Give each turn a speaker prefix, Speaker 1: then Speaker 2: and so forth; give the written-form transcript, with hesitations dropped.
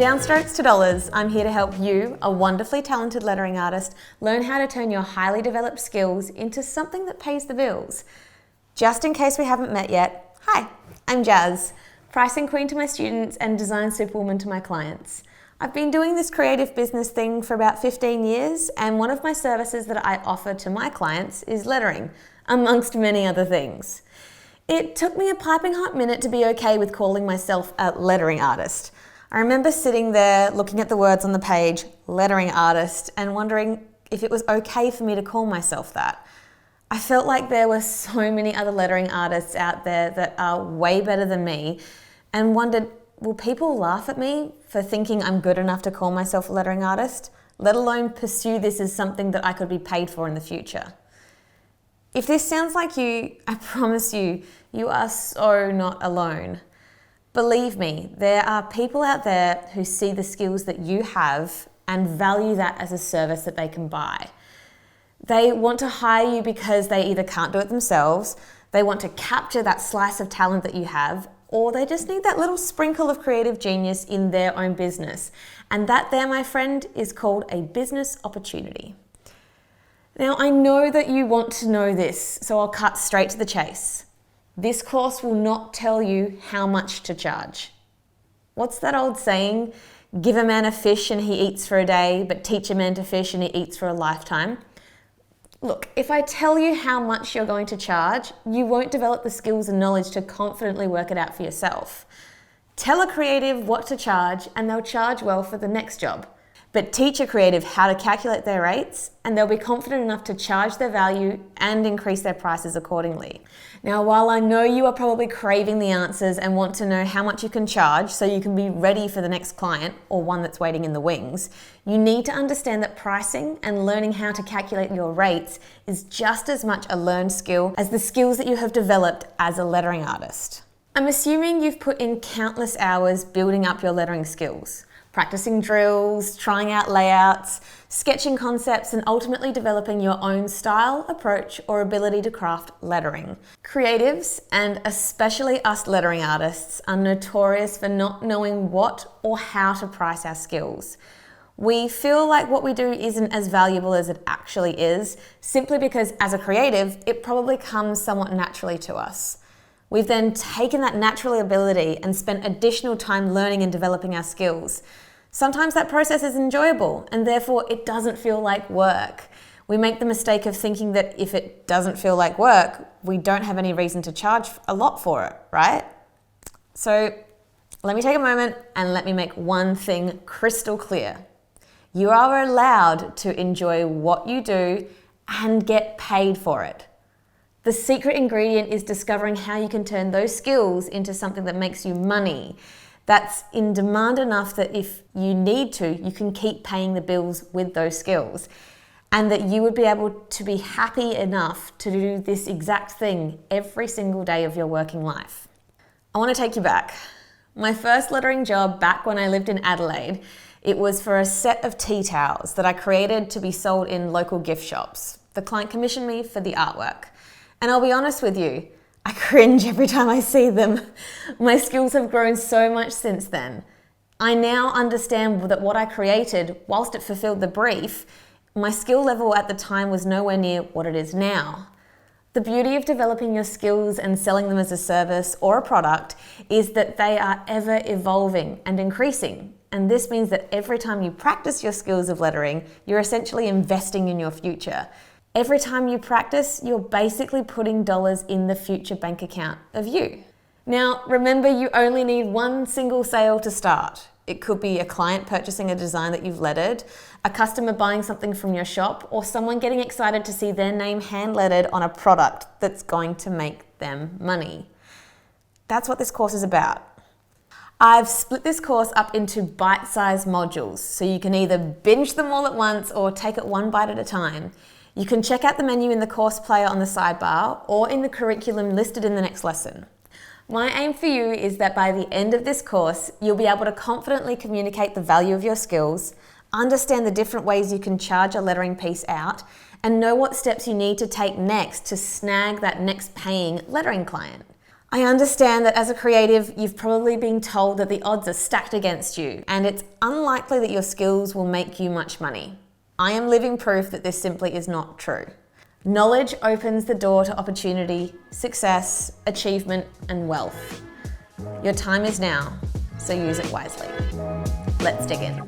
Speaker 1: Downstrokes to dollars, I'm here to help you, a wonderfully talented lettering artist, learn how to turn your highly developed skills into something that pays the bills. Just in case we haven't met yet, hi, I'm Jazz, pricing queen to my students and design superwoman to my clients. I've been doing this creative business thing for about 15 years, and one of my services that I offer to my clients is lettering, amongst many other things. It took me a piping hot minute to be okay with calling myself a lettering artist. I remember sitting there looking at the words on the page, lettering artist, and wondering if it was okay for me to call myself that. I felt like there were so many other lettering artists out there that are way better than me, and wondered, will people laugh at me for thinking I'm good enough to call myself a lettering artist, let alone pursue this as something that I could be paid for in the future? If this sounds like you, I promise you, you are so not alone. Believe me, there are people out there who see the skills that you have and value that as a service that they can buy. They want to hire you because they either can't do it themselves, they want to capture that slice of talent that you have, or they just need that little sprinkle of creative genius in their own business. And that there, my friend, is called a business opportunity. Now, I know that you want to know this, so I'll cut straight to the chase. This course will not tell you how much to charge. What's that old saying? Give a man a fish and he eats for a day, but teach a man to fish and he eats for a lifetime. Look, if I tell you how much you're going to charge, you won't develop the skills and knowledge to confidently work it out for yourself. Tell a creative what to charge and they'll charge well for the next job. But teach a creative how to calculate their rates and they'll be confident enough to charge their value and increase their prices accordingly. Now, while I know you are probably craving the answers and want to know how much you can charge so you can be ready for the next client or one that's waiting in the wings, you need to understand that pricing and learning how to calculate your rates is just as much a learned skill as the skills that you have developed as a lettering artist. I'm assuming you've put in countless hours building up your lettering skills. Practicing drills, trying out layouts, sketching concepts, and ultimately developing your own style, approach, or ability to craft lettering. Creatives, and especially us lettering artists, are notorious for not knowing what or how to price our skills. We feel like what we do isn't as valuable as it actually is, simply because as a creative, it probably comes somewhat naturally to us. We've then taken that natural ability and spent additional time learning and developing our skills. Sometimes that process is enjoyable and therefore it doesn't feel like work. We make the mistake of thinking that if it doesn't feel like work, we don't have any reason to charge a lot for it, right? So let me take a moment and let me make one thing crystal clear. You are allowed to enjoy what you do and get paid for it. The secret ingredient is discovering how you can turn those skills into something that makes you money, that's in demand enough that if you need to, you can keep paying the bills with those skills, and that you would be able to be happy enough to do this exact thing every single day of your working life. I want to take you back. My first lettering job back when I lived in Adelaide, it was for a set of tea towels that I created to be sold in local gift shops. The client commissioned me for the artwork. And I'll be honest with you, I cringe every time I see them. My skills have grown so much since then. I now understand that what I created, whilst it fulfilled the brief, my skill level at the time was nowhere near what it is now. The beauty of developing your skills and selling them as a service or a product is that they are ever evolving and increasing. And this means that every time you practice your skills of lettering, you're essentially investing in your future. Every time you practice, you're basically putting dollars in the future bank account of you. Now, remember, you only need one single sale to start. It could be a client purchasing a design that you've lettered, a customer buying something from your shop, or someone getting excited to see their name hand-lettered on a product that's going to make them money. That's what this course is about. I've split this course up into bite-sized modules, so you can either binge them all at once or take it one bite at a time. You can check out the menu in the course player on the sidebar or in the curriculum listed in the next lesson. My aim for you is that by the end of this course, you'll be able to confidently communicate the value of your skills, understand the different ways you can charge a lettering piece out, and know what steps you need to take next to snag that next paying lettering client. I understand that as a creative, you've probably been told that the odds are stacked against you, and it's unlikely that your skills will make you much money. I am living proof that this simply is not true. Knowledge opens the door to opportunity, success, achievement, and wealth. Your time is now, so use it wisely. Let's dig in.